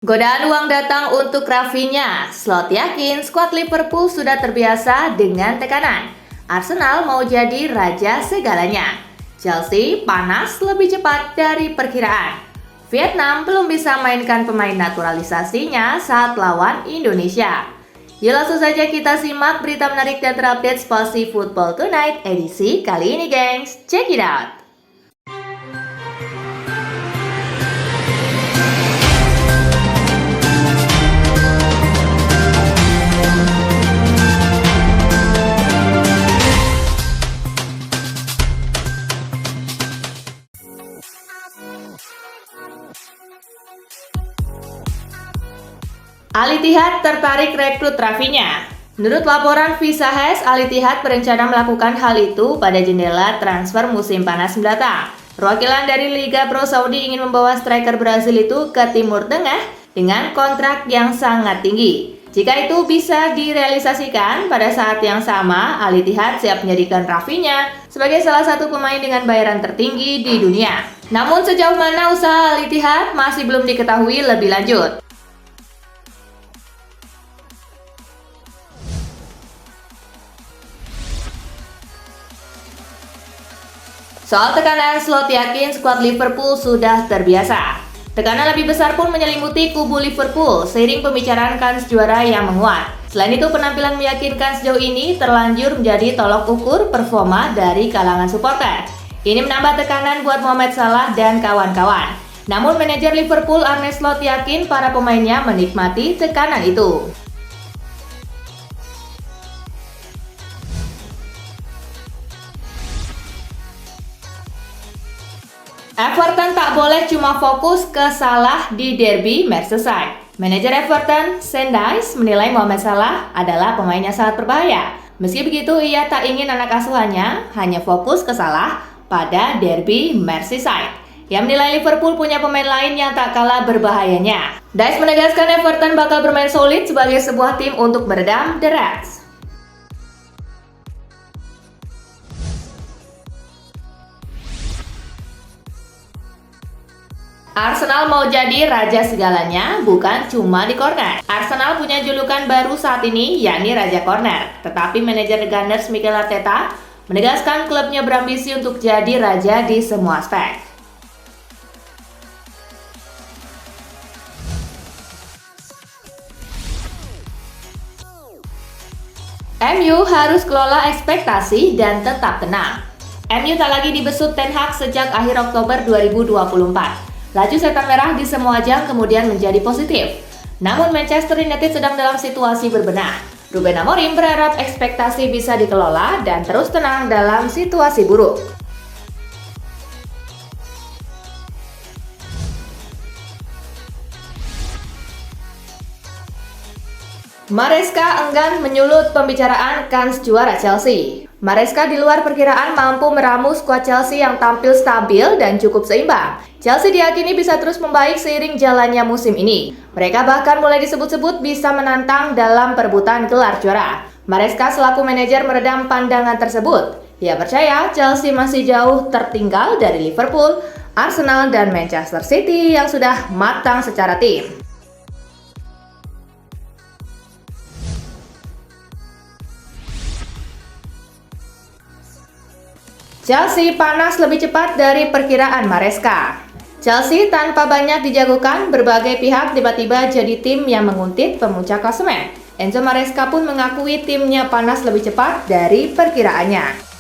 Godaan uang datang untuk Rafinha. Slot yakin skuad Liverpool sudah terbiasa dengan tekanan. Arsenal mau jadi raja segalanya. Chelsea panas lebih cepat dari perkiraan. Vietnam belum bisa mainkan pemain naturalisasinya saat lawan Indonesia. Yuk langsung saja kita simak berita menarik dan terupdate Spasi Football Tonight edisi kali ini, gengs. Check it out! Al Ittihad tertarik rekrut Rafinha. Menurut laporan Visa Has, Al Ittihad berencana melakukan hal itu pada jendela transfer musim panas mendatang. Perwakilan dari Liga Pro Saudi ingin membawa striker Brazil itu ke Timur Tengah dengan kontrak yang sangat tinggi. Jika itu bisa direalisasikan, pada saat yang sama Al Ittihad siap menjadikan Rafinha sebagai salah satu pemain dengan bayaran tertinggi di dunia. Namun sejauh mana usaha Al Ittihad masih belum diketahui lebih lanjut. Soal tekanan, slot yakin skuad Liverpool sudah terbiasa. Tekanan lebih besar pun menyelimuti kubu Liverpool seiring pembicaraan kans juara yang menguat. Selain itu, penampilan meyakinkan sejauh ini terlanjur menjadi tolok ukur performa dari kalangan supporter. Ini menambah tekanan buat Mohamed Salah dan kawan-kawan. Namun manajer Liverpool Arne Slot yakin para pemainnya menikmati tekanan itu. Everton tak boleh cuma fokus ke Salah di derby Merseyside. Manajer Everton, Sean Dyche, menilai Mohamed Salah adalah pemain yang sangat berbahaya. Meski begitu, ia tak ingin anak asuhannya hanya fokus ke Salah pada derby Merseyside. Ia menilai Liverpool punya pemain lain yang tak kalah berbahayanya. Dyche menegaskan Everton bakal bermain solid sebagai sebuah tim untuk meredam The Reds. Arsenal mau jadi raja segalanya, bukan cuma di corner. Arsenal punya julukan baru saat ini, yakni Raja Corner. Tetapi manajer The Gunners Mikel Arteta menegaskan klubnya berambisi untuk jadi raja di semua aspek. MU harus kelola ekspektasi dan tetap tenang. MU tak lagi dibesut Ten Hag sejak akhir Oktober 2024. Laju setan merah di semua ajang kemudian menjadi positif. Namun Manchester United sedang dalam situasi berbenah. Ruben Amorim berharap ekspektasi bisa dikelola dan terus tenang dalam situasi buruk. Maresca enggan menyulut pembicaraan kans juara Chelsea. Maresca di luar perkiraan mampu meramu skuad Chelsea yang tampil stabil dan cukup seimbang. Chelsea diyakini bisa terus membaik seiring jalannya musim ini. Mereka bahkan mulai disebut-sebut bisa menantang dalam perebutan gelar juara. Maresca selaku manajer meredam pandangan tersebut. Ia percaya Chelsea masih jauh tertinggal dari Liverpool, Arsenal, dan Manchester City yang sudah matang secara tim. Chelsea panas lebih cepat dari perkiraan Maresca. Chelsea tanpa banyak dijagokan, berbagai pihak tiba-tiba jadi tim yang menguntit pemuncak klasemen. Enzo Maresca pun mengakui timnya panas lebih cepat dari perkiraannya.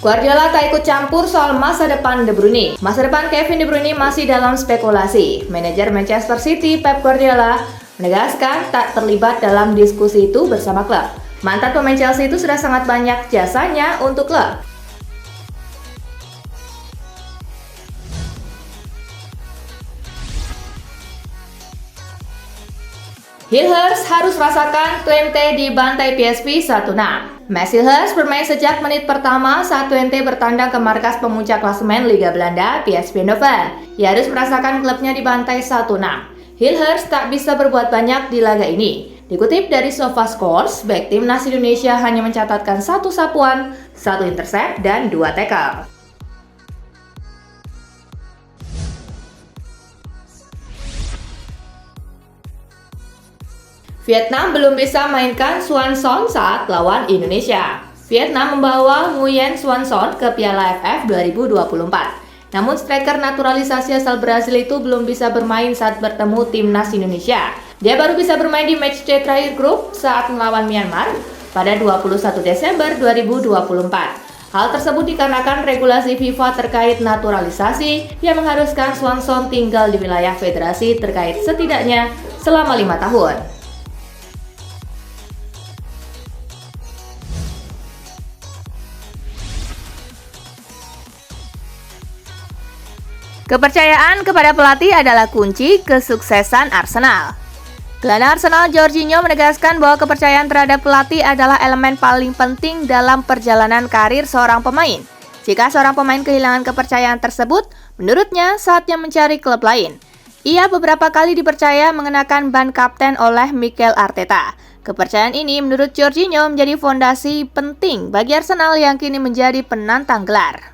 Guardiola tak ikut campur soal masa depan De Bruyne. Masa depan Kevin De Bruyne masih dalam spekulasi. Manajer Manchester City Pep Guardiola menegaskan tak terlibat dalam diskusi itu bersama klub. Mantan pemain Chelsea itu sudah sangat banyak jasanya untuk klub. Hillhurst harus rasakan Twente di bantai PSV 1-6. Messi Hurst bermain sejak menit pertama saat Twente bertandang ke markas pemuncak klasemen Liga Belanda PSV Eindhoven. Ia harus merasakan klubnya dibantai 1-6. Hillhurst tak bisa berbuat banyak di laga ini. Dikutip dari SofaScores, bek timnas Indonesia hanya mencatatkan 1 sapuan, 1 intercept, dan 2 tackle. Vietnam belum bisa mainkan Swanson saat lawan Indonesia. Vietnam membawa Nguyen Swanson ke Piala AFF 2024. Namun striker naturalisasi asal Brasil itu belum bisa bermain saat bertemu timnas Indonesia. Dia baru bisa bermain di matchday terakhir grup saat melawan Myanmar pada 21 Desember 2024. Hal tersebut dikarenakan regulasi FIFA terkait naturalisasi yang mengharuskan Swanson tinggal di wilayah federasi terkait setidaknya selama 5 tahun. Kepercayaan kepada pelatih adalah kunci kesuksesan Arsenal. Gelandang Arsenal Jorginho menegaskan bahwa kepercayaan terhadap pelatih adalah elemen paling penting dalam perjalanan karir seorang pemain. Jika seorang pemain kehilangan kepercayaan tersebut, menurutnya saatnya mencari klub lain. Ia beberapa kali dipercaya mengenakan ban kapten oleh Mikel Arteta. Kepercayaan ini menurut Jorginho menjadi fondasi penting bagi Arsenal yang kini menjadi penantang gelar.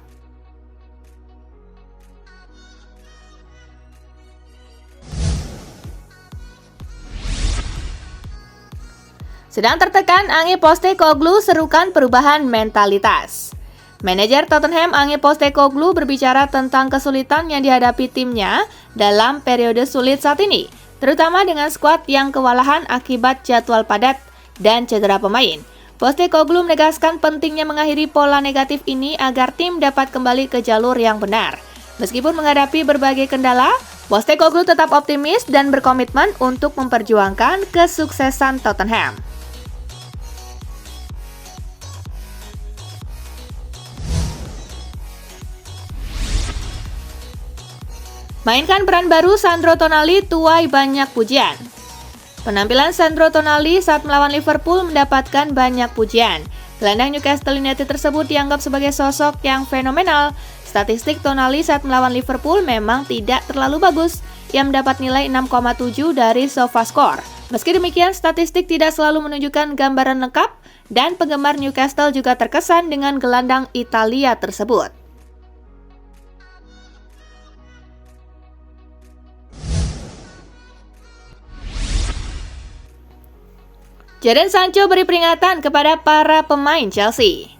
Sedang tertekan, Ange Postecoglou serukan perubahan mentalitas. Manajer Tottenham Ange Postecoglou berbicara tentang kesulitan yang dihadapi timnya dalam periode sulit saat ini, terutama dengan skuad yang kewalahan akibat jadwal padat dan cedera pemain. Postecoglou menegaskan pentingnya mengakhiri pola negatif ini agar tim dapat kembali ke jalur yang benar. Meskipun menghadapi berbagai kendala, Postecoglou tetap optimis dan berkomitmen untuk memperjuangkan kesuksesan Tottenham. Mainkan peran baru Sandro Tonali tuai banyak pujian. Penampilan Sandro Tonali saat melawan Liverpool mendapatkan banyak pujian. Gelandang Newcastle United tersebut dianggap sebagai sosok yang fenomenal. Statistik Tonali saat melawan Liverpool memang tidak terlalu bagus. Ia mendapat nilai 6,7 dari SofaScore. Meski demikian, statistik tidak selalu menunjukkan gambaran lengkap dan penggemar Newcastle juga terkesan dengan gelandang Italia tersebut. Jadon Sancho beri peringatan kepada para pemain Chelsea.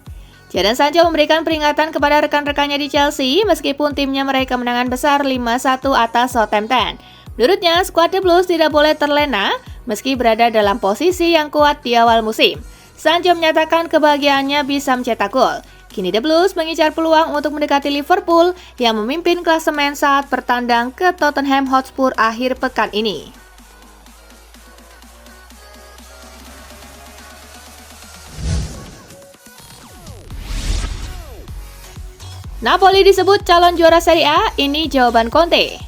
Jadon Sancho memberikan peringatan kepada rekan-rekannya di Chelsea meskipun timnya meraih kemenangan besar 5-1 atas Southampton. Menurutnya, skuad The Blues tidak boleh terlena meski berada dalam posisi yang kuat di awal musim. Sancho menyatakan kebahagiaannya bisa mencetak gol. Kini The Blues mengincar peluang untuk mendekati Liverpool yang memimpin klasemen saat bertandang ke Tottenham Hotspur akhir pekan ini. Napoli disebut calon juara Serie A, ini jawaban Conte.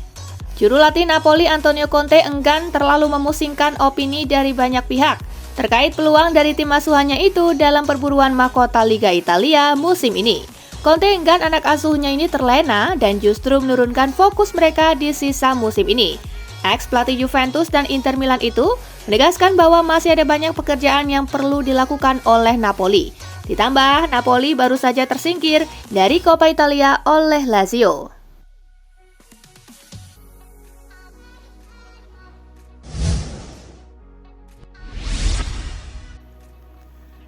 Juru latih Napoli Antonio Conte enggan terlalu memusingkan opini dari banyak pihak terkait peluang dari tim asuhannya itu dalam perburuan mahkota Liga Italia musim ini. Conte enggan anak asuhnya ini terlena dan justru menurunkan fokus mereka di sisa musim ini. Ex-pelatih Juventus dan Inter Milan itu menegaskan bahwa masih ada banyak pekerjaan yang perlu dilakukan oleh Napoli. Ditambah, Napoli baru saja tersingkir dari Coppa Italia oleh Lazio.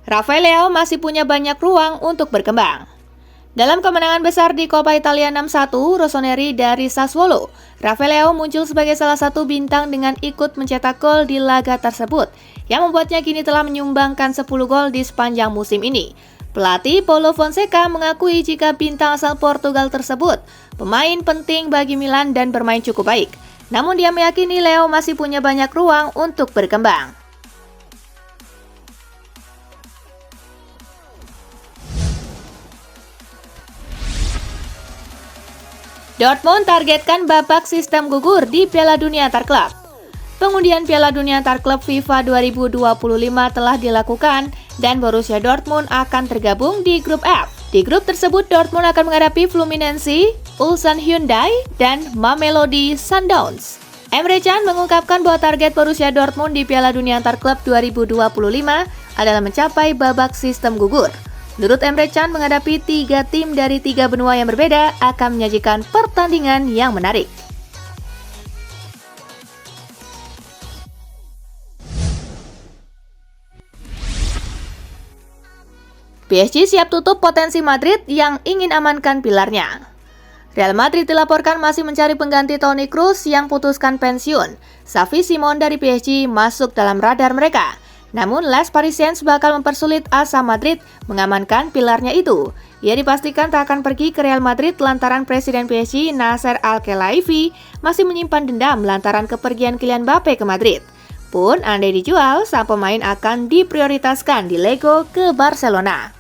Rafael Leao masih punya banyak ruang untuk berkembang. Dalam kemenangan besar di Coppa Italia 6-1, Rossoneri dari Sassuolo, Rafael Leao muncul sebagai salah satu bintang dengan ikut mencetak gol di laga tersebut, yang membuatnya kini telah menyumbangkan 10 gol di sepanjang musim ini. Pelatih Paulo Fonseca mengakui jika bintang asal Portugal tersebut pemain penting bagi Milan dan bermain cukup baik. Namun dia meyakini Leo masih punya banyak ruang untuk berkembang. Dortmund targetkan babak sistem gugur di Piala Dunia Antar Klub. Pengundian Piala Dunia Antar Klub FIFA 2025 telah dilakukan dan Borussia Dortmund akan tergabung di grup F. Di grup tersebut Dortmund akan menghadapi Fluminense, Ulsan Hyundai, dan Mamelodi Sundowns. Emre Can mengungkapkan bahwa target Borussia Dortmund di Piala Dunia Antar Klub 2025 adalah mencapai babak sistem gugur. Menurut Emre Can, menghadapi 3 tim dari 3 benua yang berbeda akan menyajikan pertandingan yang menarik. PSG siap tutup potensi Madrid yang ingin amankan pilarnya. Real Madrid dilaporkan masih mencari pengganti Toni Kroos yang putuskan pensiun. Xavi Simons dari PSG masuk dalam radar mereka. Namun Les Parisiens bakal mempersulit asa Madrid mengamankan pilarnya itu. Ia dipastikan tak akan pergi ke Real Madrid lantaran Presiden PSG Nasser Al-Khelaifi masih menyimpan dendam lantaran kepergian Kylian Mbappe ke Madrid. Pun andai dijual, sang pemain akan diprioritaskan di Lego ke Barcelona.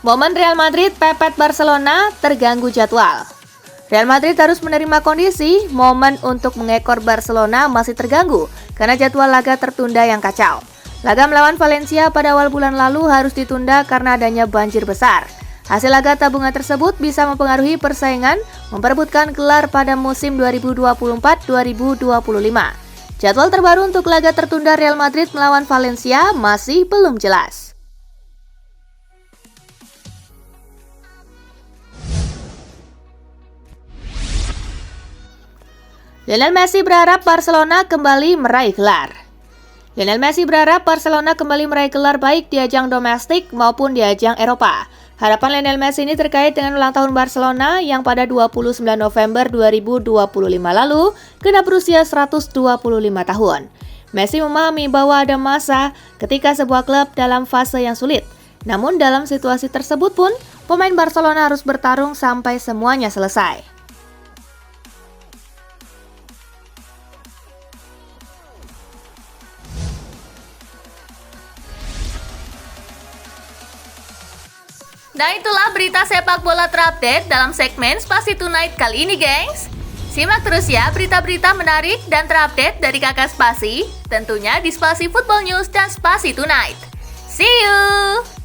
Momen Real Madrid pepet Barcelona terganggu jadwal. Real Madrid harus menerima kondisi momen untuk mengekor Barcelona masih terganggu karena jadwal laga tertunda yang kacau. Laga melawan Valencia pada awal bulan lalu harus ditunda karena adanya banjir besar. Hasil laga tabungan tersebut bisa mempengaruhi persaingan memperebutkan gelar pada musim 2024-2025. Jadwal terbaru untuk laga tertunda Real Madrid melawan Valencia masih belum jelas. Lionel Messi berharap Barcelona kembali meraih gelar. Lionel Messi berharap Barcelona kembali meraih gelar baik di ajang domestik maupun di ajang Eropa. Harapan Lionel Messi ini terkait dengan ulang tahun Barcelona yang pada 29 November 2025 lalu genap berusia 125 tahun. Messi memahami bahwa ada masa ketika sebuah klub dalam fase yang sulit. Namun dalam situasi tersebut pun, pemain Barcelona harus bertarung sampai semuanya selesai. Nah, itulah berita sepak bola terupdate dalam segmen Spasi Tonight kali ini, gengs. Simak terus ya berita-berita menarik dan terupdate dari Kakak Spasi, tentunya di Spasi Football News dan Spasi Tonight. See you!